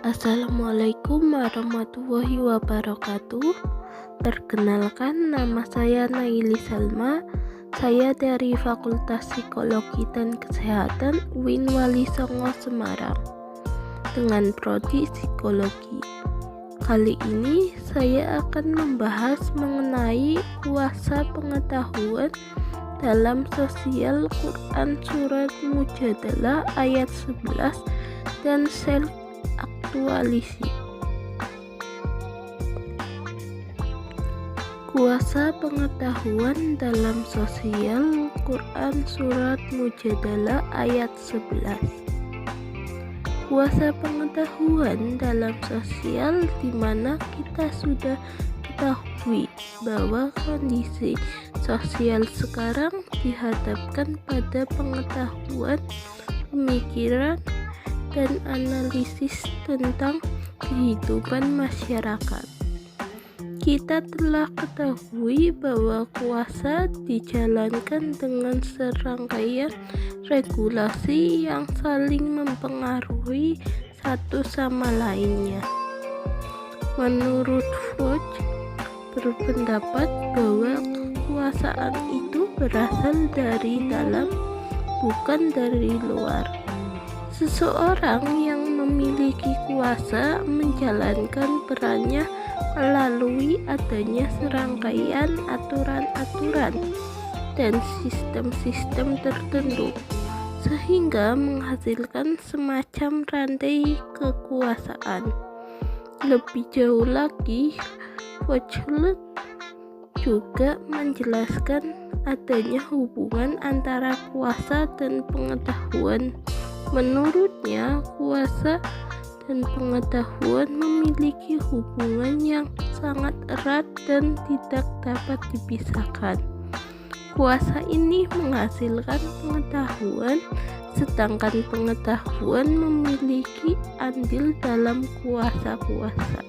Assalamualaikum warahmatullahi wabarakatuh. Perkenalkan, nama saya Naili Salma. Saya dari Fakultas Psikologi dan Kesehatan UIN Wali Songo Semarang dengan prodi Psikologi. Kali ini saya akan membahas mengenai kuasa pengetahuan dalam sosial Quran Surat Mujadalah ayat 11 dan self aktualisasi. Kuasa pengetahuan dalam sosial Quran Surat Mujadalah ayat 11. Kuasa pengetahuan dalam sosial di mana kita sudah ketahui bahwa kondisi sosial sekarang dihadapkan pada pengetahuan, pemikiran, dan analisis tentang kehidupan masyarakat. Kita telah ketahui bahwa kuasa dijalankan dengan serangkaian regulasi yang saling mempengaruhi satu sama lainnya. Menurut Freud, berpendapat bahwa kekuasaan itu berasal dari dalam, bukan dari luar. Seseorang yang memiliki kuasa menjalankan perannya melalui adanya serangkaian aturan-aturan dan sistem-sistem tertentu, sehingga menghasilkan semacam rantai kekuasaan. Lebih jauh lagi, Freud juga menjelaskan adanya hubungan antara kuasa dan pengetahuan. Menurutnya, kuasa dan pengetahuan memiliki hubungan yang sangat erat dan tidak dapat dipisahkan. Kuasa ini menghasilkan pengetahuan, sedangkan pengetahuan memiliki andil dalam kuasa-kuasa.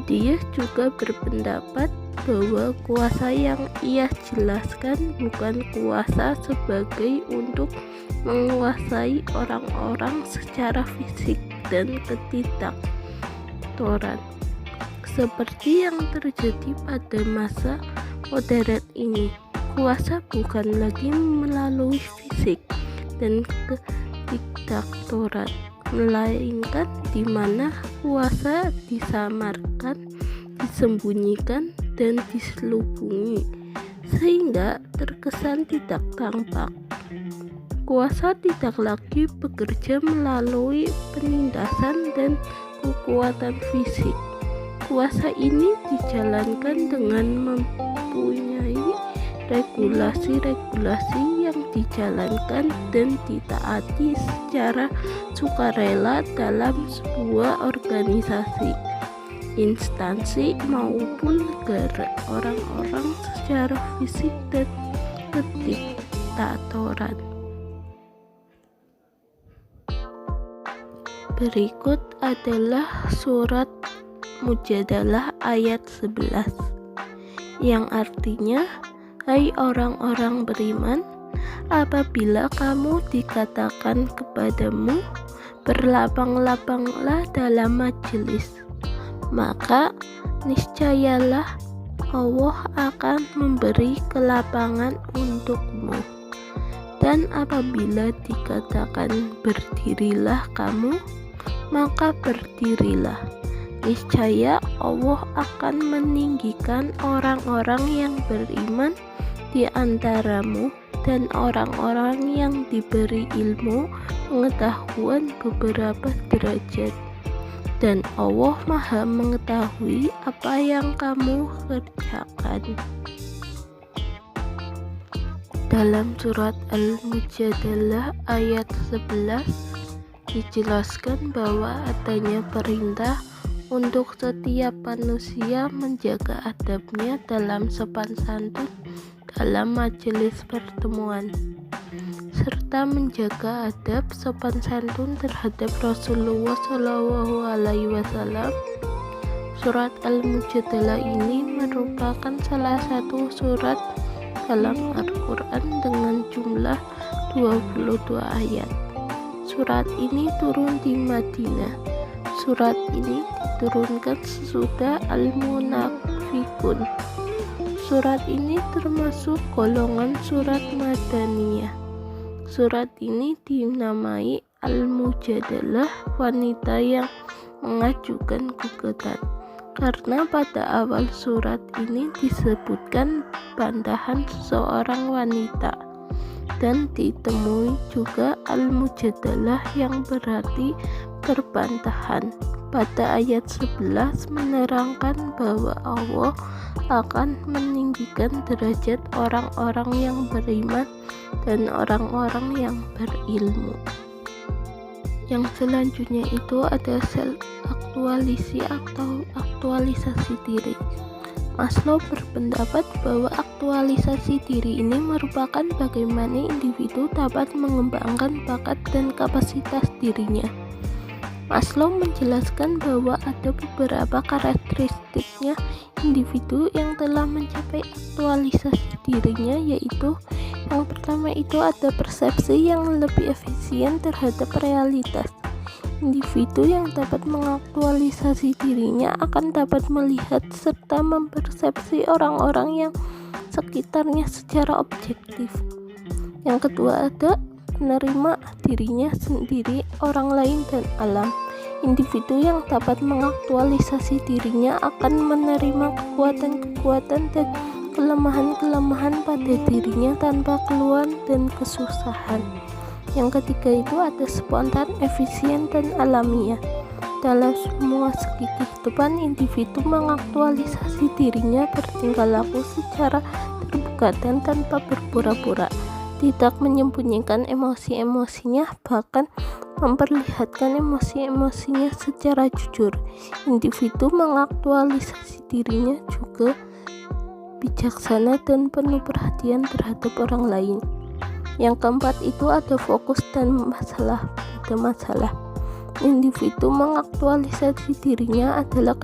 Dia juga berpendapat bahwa kuasa yang ia jelaskan bukan kuasa sebagai untuk menguasai orang-orang secara fisik dan ketidaktoran, seperti yang terjadi pada masa modern ini. Kuasa bukan lagi melalui fisik dan ketidaktoran, melainkan di mana kuasa disamarkan, disembunyikan, dan diselubungi sehingga terkesan tidak tampak. Kuasa tidak lagi bekerja melalui penindasan dan kekuatan fisik. Kuasa ini dijalankan dengan mempunyai regulasi-regulasi yang dijalankan dan ditaati secara sukarela dalam sebuah organisasi, instansi maupun negara, orang-orang secara fisik dan kediktatoran. Berikut adalah surat Mujadalah ayat 11 yang artinya, hai orang-orang beriman, apabila kamu dikatakan kepadamu, berlapang-lapanglah dalam majelis, maka niscayalah Allah akan memberi kelapangan untukmu. Dan apabila dikatakan berdirilah kamu, maka berdirilah. Niscaya Allah akan meninggikan orang-orang yang beriman di antaramu dan orang-orang yang diberi ilmu pengetahuan beberapa derajat. Dan Allah Maha mengetahui apa yang kamu kerjakan. Dalam surat Al-Mujadalah ayat 11 dijelaskan bahwa adanya perintah untuk setiap manusia menjaga adabnya dalam sopan santun dalam majelis pertemuan, serta menjaga adab sopan santun terhadap Rasulullah SAW. Surat Al-Mujadalah ini merupakan salah satu surat dalam Al-Quran dengan jumlah 22 ayat. surat ini turun di Madinah. Surat ini diturunkan sesudah Al-Munafikun. Surat ini termasuk golongan surat Madaniyah. Surat ini dinamai Al-Mujadalah, wanita yang mengajukan gugatan, karena pada awal surat ini disebutkan bantahan seorang wanita, dan ditemui juga Al-Mujadalah yang berarti perbantahan. Pada ayat 11 menerangkan bahwa Allah akan meninggikan derajat orang-orang yang beriman dan orang-orang yang berilmu. Yang selanjutnya itu ada self-aktualisasi atau aktualisasi diri. Maslow berpendapat bahwa aktualisasi diri ini merupakan bagaimana individu dapat mengembangkan bakat dan kapasitas dirinya. Maslow menjelaskan bahwa ada beberapa karakteristiknya individu yang telah mencapai aktualisasi dirinya, yaitu yang pertama itu ada persepsi yang lebih efisien terhadap realitas. Individu yang dapat mengaktualisasi dirinya akan dapat melihat serta mempersepsi orang-orang yang sekitarnya secara objektif. Yang kedua ada menerima dirinya sendiri, orang lain, dan alam. Individu yang dapat mengaktualisasi dirinya akan menerima kekuatan-kekuatan dan kelemahan-kelemahan pada dirinya tanpa keluhan dan kesusahan. Yang ketiga itu ada spontan, efisien, dan alamiah. Dalam semua segi kehidupan, individu mengaktualisasi dirinya bertingkah laku secara terbuka dan tanpa berpura-pura, tidak menyembunyikan emosi-emosinya, bahkan memperlihatkan emosi-emosinya secara jujur. Individu mengaktualisasi dirinya juga bijaksana dan penuh perhatian terhadap orang lain. Yang keempat itu ada fokus dan masalah pada masalah. Individu mengaktualisasi dirinya adalah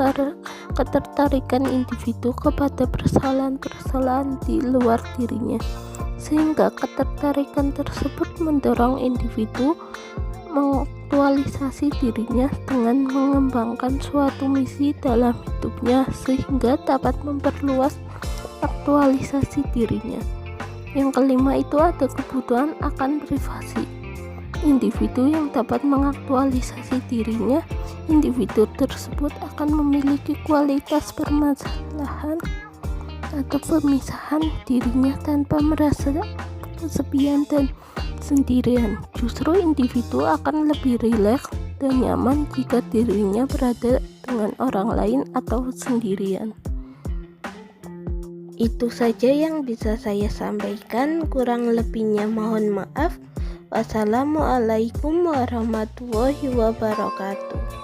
ketertarikan individu kepada persoalan-persoalan di luar dirinya, sehingga ketertarikan tersebut mendorong individu mengaktualisasi dirinya dengan mengembangkan suatu misi dalam hidupnya sehingga dapat memperluas aktualisasi dirinya. Yang kelima itu ada kebutuhan akan privasi. Individu yang dapat mengaktualisasi dirinya, individu tersebut akan memiliki kualitas permasalahan atau pemisahan dirinya tanpa merasa kesepian dan sendirian. Justru individu akan lebih rileks dan nyaman jika dirinya berada dengan orang lain atau sendirian. Itu saja yang bisa saya sampaikan, kurang lebihnya mohon maaf. Wassalamualaikum warahmatullahi wabarakatuh.